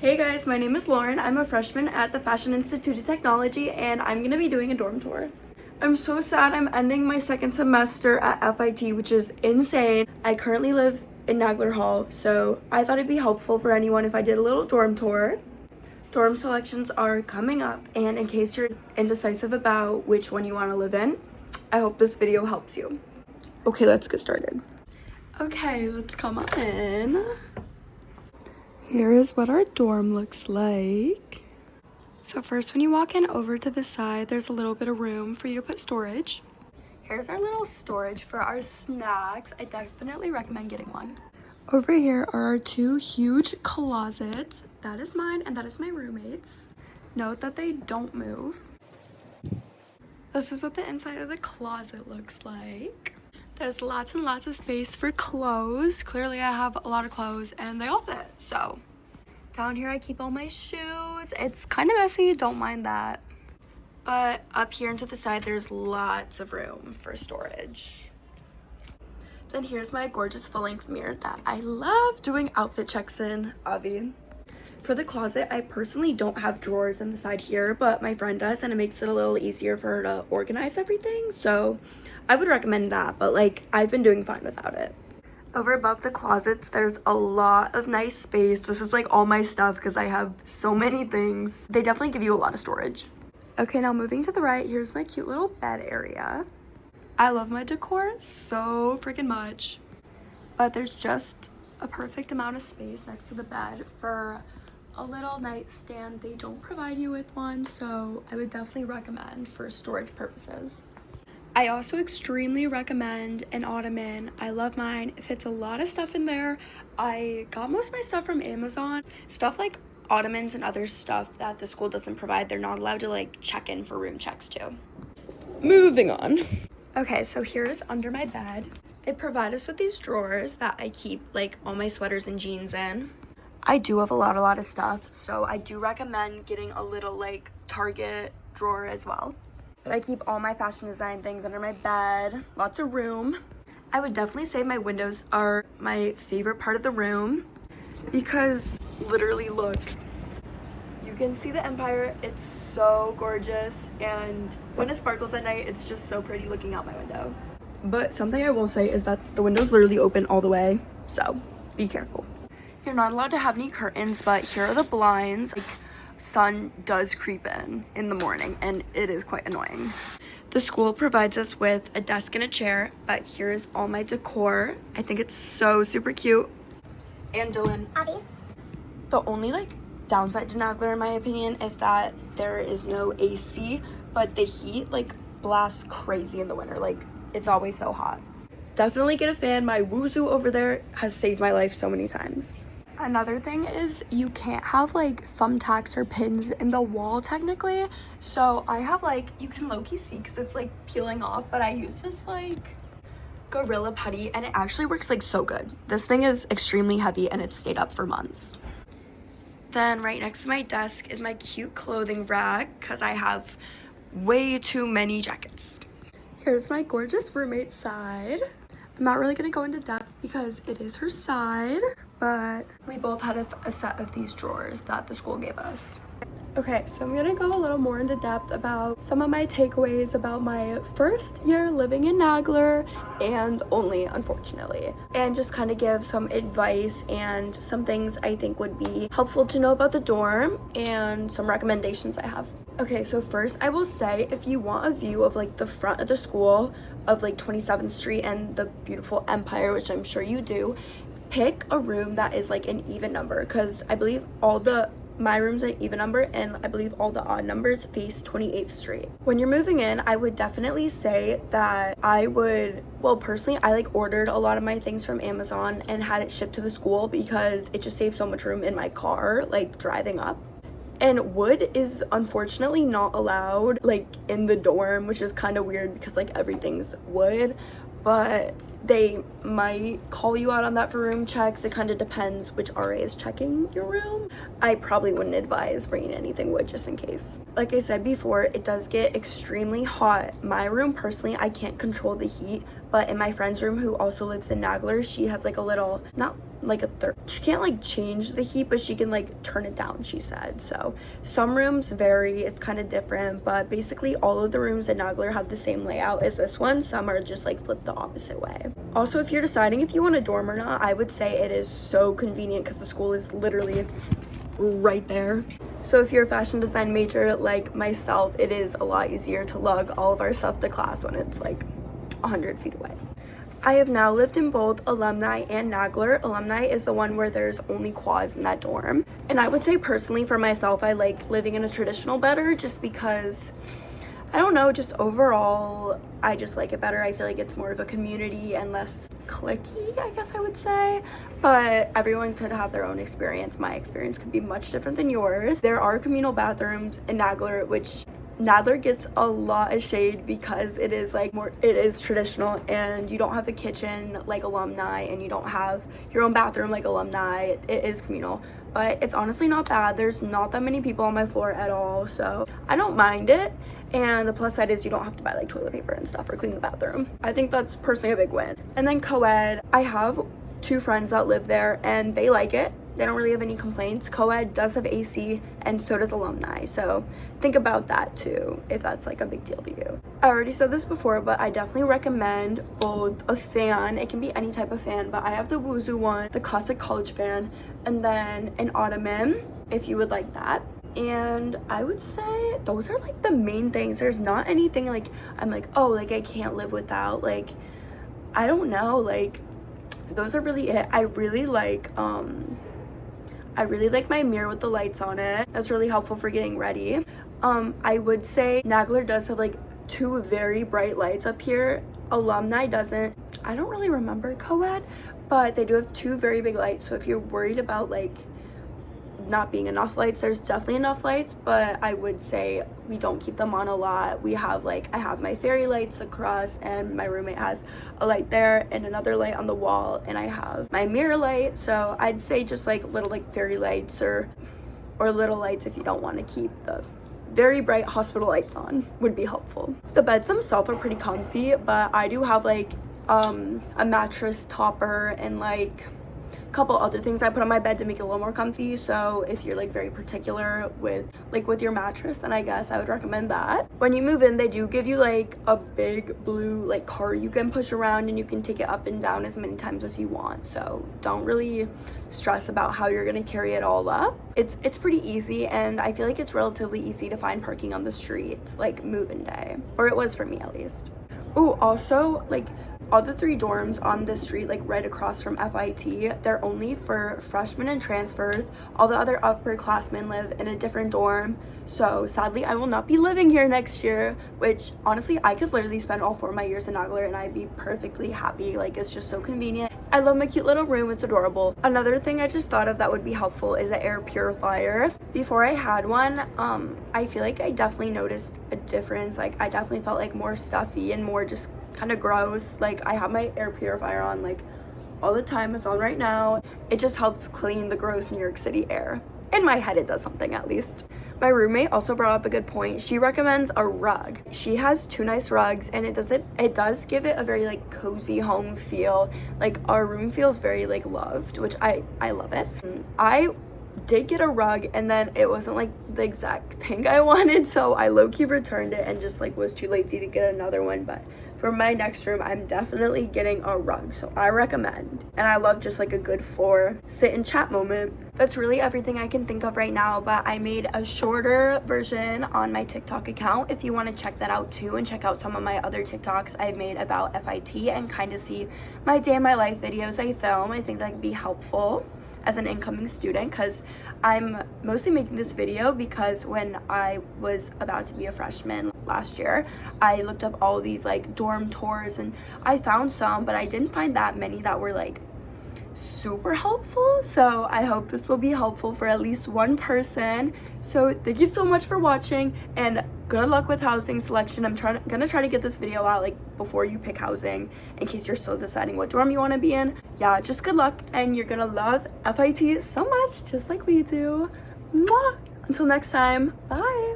Hey guys, my name is Lauren. I'm a freshman at the Fashion Institute of Technology and I'm going to be doing a dorm tour. I'm so sad I'm ending my second semester at FIT, which is insane. I currently live in Nagler Hall, so I thought it'd be helpful for anyone if I did a little dorm tour. Dorm selections are coming up, and in case you're indecisive about which one you want to live in, I hope this video helps you. Okay, let's get started. Okay, let's come on in. Here is what our dorm looks like. So first, when you walk in over to the side, there's a little bit of room for you to put storage. Here's our little storage for our snacks. I definitely recommend getting one. Over here are our two huge closets. That is mine and that is my roommate's. Note that they don't move. This is what the inside of the closet looks like. There's lots and lots of space for clothes. Clearly I have a lot of clothes and they all fit, so. Down here I keep all my shoes. It's kind of messy, don't mind that. But up here and to the side, there's lots of room for storage. Then here's my gorgeous full-length mirror that I love doing outfit checks in, Avi. For the closet, I personally don't have drawers in the side here, but my friend does, and it makes it a little easier for her to organize everything, so I would recommend that, but like, I've been doing fine without it. Over above the closets, there's a lot of nice space. This is like all my stuff because I have so many things. They definitely give you a lot of storage. Okay, now moving to the right, here's my cute little bed area. I love my decor so freaking much, but there's just a perfect amount of space next to the bed for a little nightstand. They don't provide you with one, so I would definitely recommend for storage purposes. I also extremely recommend an ottoman. I love mine. It fits a lot of stuff in there. I got most of my stuff from Amazon. Stuff like ottomans and other stuff that the school doesn't provide, they're not allowed to like check in for room checks too. Moving on. Okay, so here is under my bed. They provide us with these drawers that I keep like all my sweaters and jeans in. I do have a lot of stuff, so I do recommend getting a little like Target drawer as well. But I keep all my fashion design things under my bed. Lots of room. I would definitely say my windows are my favorite part of the room because literally look, you can see the Empire. It's so gorgeous, and when it sparkles at night, it's just so pretty looking out my window. But something I will say is that the windows literally open all the way, so be careful. You're not allowed to have any curtains, but here are the blinds. Like, sun does creep in the morning, and it is quite annoying. The school provides us with a desk and a chair, but here is all my decor. I think it's so super cute. And Dylan, Avi. The only like downside to Nagler in my opinion is that there is no AC, but the heat like blasts crazy in the winter. Like, it's always so hot. Definitely get a fan. My Wuzu over there has saved my life so many times. Another thing is you can't have like thumbtacks or pins in the wall technically, so I have like, you can low-key see because it's like peeling off, but I use this like Gorilla Putty and it actually works like so good. This thing is extremely heavy and it's stayed up for months. Then right next to my desk is my cute clothing rack because I have way too many jackets. Here's my gorgeous roommate's side. I'm not really gonna go into depth because it is her side, but we both had a set of these drawers that the school gave us. Okay, so I'm gonna go a little more into depth about some of my takeaways about my first year living in Nagler and only, unfortunately, and just kind of give some advice and some things I think would be helpful to know about the dorm and some recommendations I have. Okay, so first I will say, if you want a view of like the front of the school of like 27th Street and the beautiful Empire, which I'm sure you do, pick a room that is like an even number, because I believe my room's an even number and I believe all the odd numbers face 28th Street. When you're moving in, I would definitely say that personally, I like ordered a lot of my things from Amazon and had it shipped to the school because it just saves so much room in my car, like driving up. And wood is unfortunately not allowed like in the dorm, which is kind of weird because like everything's wood, but they might call you out on that for room checks. It kind of depends which RA is checking your room. I probably wouldn't advise bringing anything wood just in case. Like I said before, it does get extremely hot. My room personally, I can't control the heat, but in my friend's room who also lives in Nagler, she has like a little, not like a third. She can't like change the heat, but she can like turn it down, she said. So some rooms vary, it's kind of different, but basically all of the rooms in Nagler have the same layout as this one. Some are just like flipped the opposite way. Also, if you're deciding if you want a dorm or not, I would say it is so convenient because the school is literally right there. So if you're a fashion design major like myself, it is a lot easier to lug all of our stuff to class when it's like 100 feet away. I have now lived in both Alumni and Nagler. Alumni is the one where there's only quads in that dorm. And I would say personally for myself, I like living in a traditional better just because, I don't know, just overall, I just like it better. I feel like it's more of a community and less cliquey, I guess I would say. But everyone could have their own experience. My experience could be much different than yours. There are communal bathrooms in Nagler, which Nagler gets a lot of shade because it is like it is traditional and you don't have the kitchen like Alumni and you don't have your own bathroom like Alumni. It is communal, but it's honestly not bad. There's not that many people on my floor at all, so I don't mind it. And the plus side is you don't have to buy like toilet paper and stuff or clean the bathroom. I think that's personally a big win. And then co-ed, I have 2 friends that live there and they like it. They don't really have any complaints. Co-ed does have AC and so does Alumni, so think about that too if that's like a big deal to you. I already said this before, but I definitely recommend both a fan. It can be any type of fan, but I have the Wuzu one, the classic college fan, and then an ottoman if you would like that. And I would say those are like the main things. There's not anything like I'm like, oh, like I can't live without. Like, I don't know, like those are really it. I really like my mirror with the lights on it. That's really helpful for getting ready. I would say Nagler does have like 2 very bright lights up here. Alumni doesn't. I don't really remember co-ed, but they do have 2 very big lights. So if you're worried about like not being enough lights, there's definitely enough lights, but I would say we don't keep them on a lot. We have like, I have my fairy lights across and my roommate has a light there and another light on the wall, and I have my mirror light. So I'd say just like little like fairy lights or little lights if you don't want to keep the very bright hospital lights on would be helpful. The beds themselves are pretty comfy, but I do have like a mattress topper and like couple other things I put on my bed to make it a little more comfy. So if you're like very particular with your mattress, then I guess I would recommend that. When you move in, they do give you like a big blue like cart you can push around and you can take it up and down as many times as you want. So don't really stress about how you're gonna carry it all up. It's pretty easy, and I feel like it's relatively easy to find parking on the street like move-in day, or it was for me at least. Oh, also like all the 3 dorms on this street, like right across from FIT, they're only for freshmen and transfers. All the other upperclassmen live in a different dorm. So sadly, I will not be living here next year, which honestly, I could literally spend all 4 of my years in Nagler and I'd be perfectly happy. Like, it's just so convenient. I love my cute little room. It's adorable. Another thing I just thought of that would be helpful is an air purifier. Before I had one, I feel like I definitely noticed a difference. Like, I definitely felt like more stuffy and more just kind of gross. Like, I have my air purifier on like all the time. It's on right now. It just helps clean the gross New York City air. In my head, it does something at least. My roommate also brought up a good point. She recommends a rug. She has 2 nice rugs, and it does give it a very like cozy home feel. Like, our room feels very like loved, which I love it. I did get a rug, and then it wasn't like the exact thing I wanted, so I low-key returned it and just like was too lazy to get another one. But for my next room, I'm definitely getting a rug, so I recommend. And I love just like a good floor sit and chat moment. That's really everything I can think of right now, but I made a shorter version on my TikTok account if you want to check that out too, and check out some of my other TikToks I've made about FIT and kind of see my day in my life videos I film. I think that could be helpful as an incoming student, because I'm mostly making this video because when I was about to be a freshman last year, I looked up all these like dorm tours and I found some, but I didn't find that many that were like super helpful. So I hope this will be helpful for at least one person. So thank you so much for watching, and good luck with housing selection. I'm gonna try to get this video out like before you pick housing, in case you're still deciding what dorm you want to be in. Yeah, just good luck, and you're gonna love FIT so much, just like we do. Mwah! Until next time, bye.